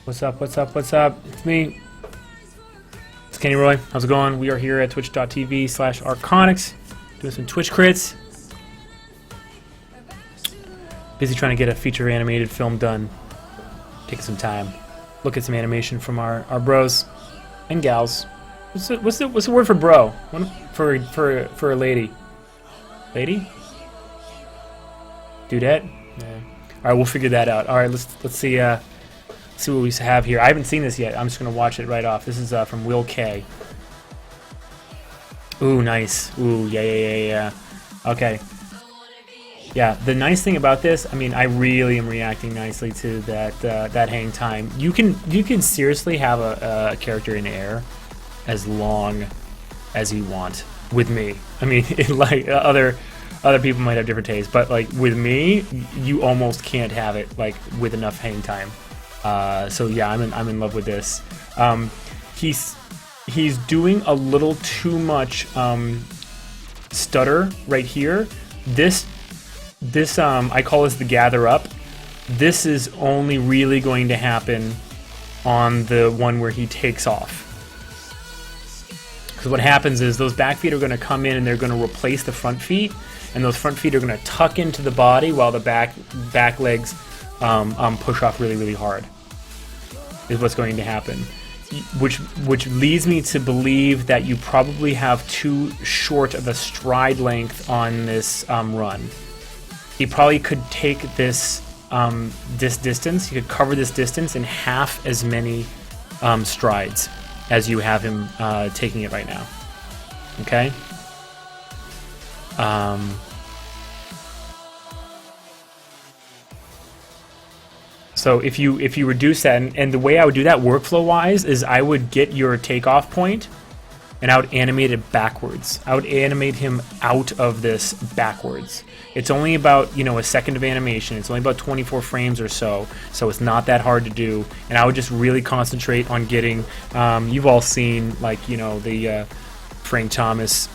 What's up, what's up, what's up? It's me. It's Kenny Roy. How's it going? We are here at twitch.tv/Arconics doing some Twitch crits. Busy trying to get a feature animated film done. Taking some time. Look at some animation from our bros and gals. What's the word for bro? For a lady? Lady? Dudette? Yeah. All right, we'll figure that out. All right, let's see what we have here. I haven't seen this yet. I'm just gonna watch it right off. This is from WillK. Ooh, nice. Ooh, yeah. Okay. Yeah, the nice thing about this, I mean, I really am reacting nicely to that hang time. You can seriously have a character in air as long as you want with me. I mean, like other people might have different tastes, but like with me, you almost can't have it like with enough hang time. So yeah, I'm in love with this. He's doing a little too much stutter right here. This I call this the gather up. This is only really going to happen on the one where he takes off. Because what happens is those back feet are going to come in and they're going to replace the front feet, and those front feet are going to tuck into the body while the back legs push off really hard. Is what's going to happen, which leads me to believe that you probably have too short of a stride length on this run. He probably could take this distance. He could cover this distance in half as many strides as you have him taking it right now. Okay. So if you reduce that, and the way I would do that workflow wise is I would get your takeoff point and I would animate it backwards. I would animate him out of this backwards. It's only about, a second of animation. It's only about 24 frames or so it's not that hard to do. And I would just really concentrate on getting, you've all seen like, the Frank Thomas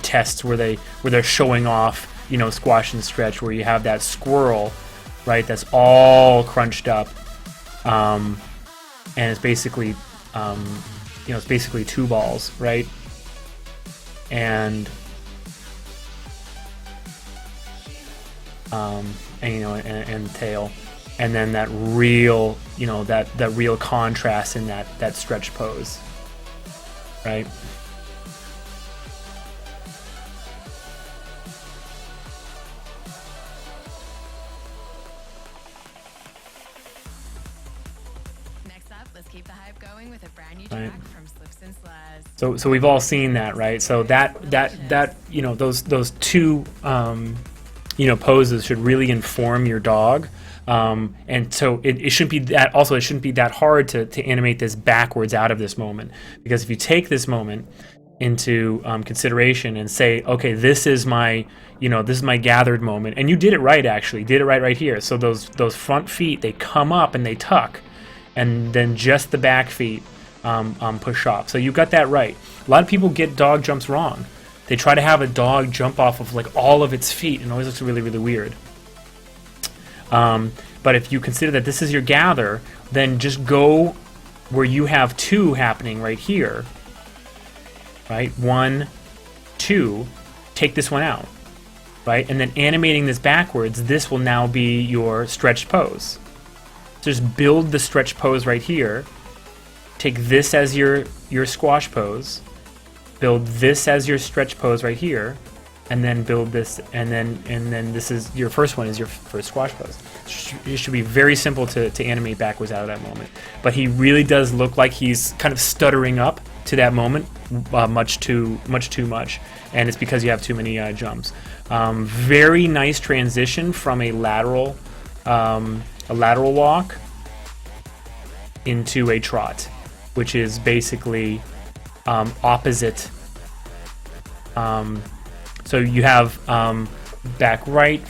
tests where they're showing off squash and stretch, where you have that squirrel, right, that's all crunched up, and it's basically it's basically two balls, right, and the tail, and then that real that real contrast in that stretch pose, right. Keep the hype going with a brand new track from Slips and Slaz. So we've all seen that, right? So that those two poses should really inform your dog, and so it shouldn't be that. Also, it shouldn't be that hard to animate this backwards out of this moment, because if you take this moment into consideration and say, okay, this is my gathered moment, and you did it right, actually, did it right here. So those front feet, they come up and they tuck, and then just the back feet push off. So you got that right. A lot of people get dog jumps wrong. They try to have a dog jump off of like all of its feet, and it always looks really weird. But if you consider that this is your gather, then just go where you have two happening right here. Right? 1, 2, take this one out. Right? And then animating this backwards, this will now be your stretched pose. Just build the stretch pose right here. Take this as your squash pose. Build this as your stretch pose right here, and then build this, and then this is your first one, is your first squash pose. It should be very simple to animate backwards out of that moment. But he really does look like he's kind of stuttering up to that moment, much too much, and it's because you have too many jumps. Very nice transition from a lateral walk into a trot, which is basically opposite. So you have back right,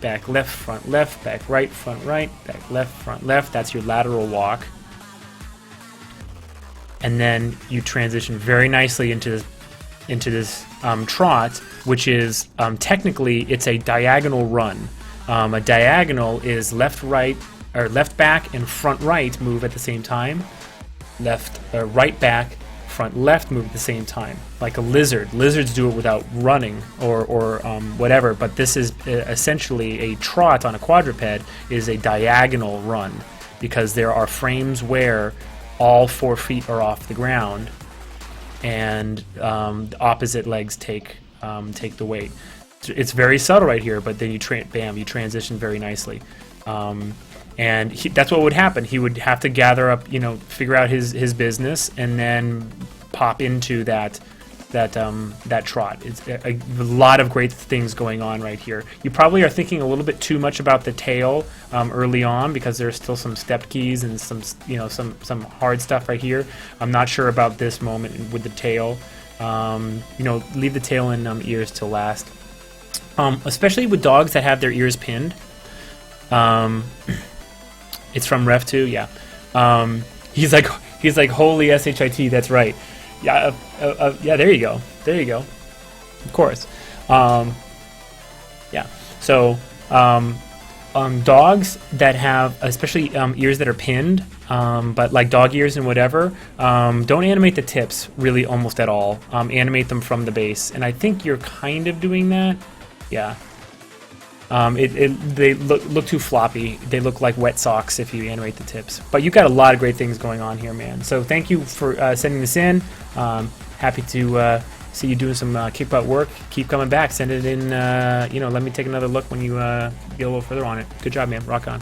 back left, back right, front right, back left, front left. That's your lateral walk. And then you transition very nicely into this trot, which is technically it's a diagonal run. A diagonal is left, right, or left back and front right move at the same time. Left right back, front left move at the same time, like a lizard. Lizards do it without running or whatever, but this is essentially a trot on a quadruped is a diagonal run, because there are frames where all 4 feet are off the ground and the opposite legs take the weight. It's very subtle right here, but then you you transition very nicely. And that's what would happen. He would have to gather up, figure out his business, and then pop into that trot. It's a lot of great things going on right here. You probably are thinking a little bit too much about the tail early on, because there's still some stepped keys and some hard stuff right here. I'm not sure about this moment with the tail. Leave the tail and ears till last. Especially with dogs that have their ears pinned. It's from Ref 2, yeah. He's like holy shit. That's right. Yeah, yeah. There you go. Of course. Yeah. So dogs that have, especially ears that are pinned, but like dog ears and whatever, don't animate the tips really almost at all. Animate them from the base, and I think you're kind of doing that. Yeah. They look too floppy. They look like wet socks if you animate the tips. But you've got a lot of great things going on here, man. So thank you for sending this in. Happy to see you doing some kick butt work. Keep coming back. Send it in. Let me take another look when you get a little further on it. Good job, man. Rock on.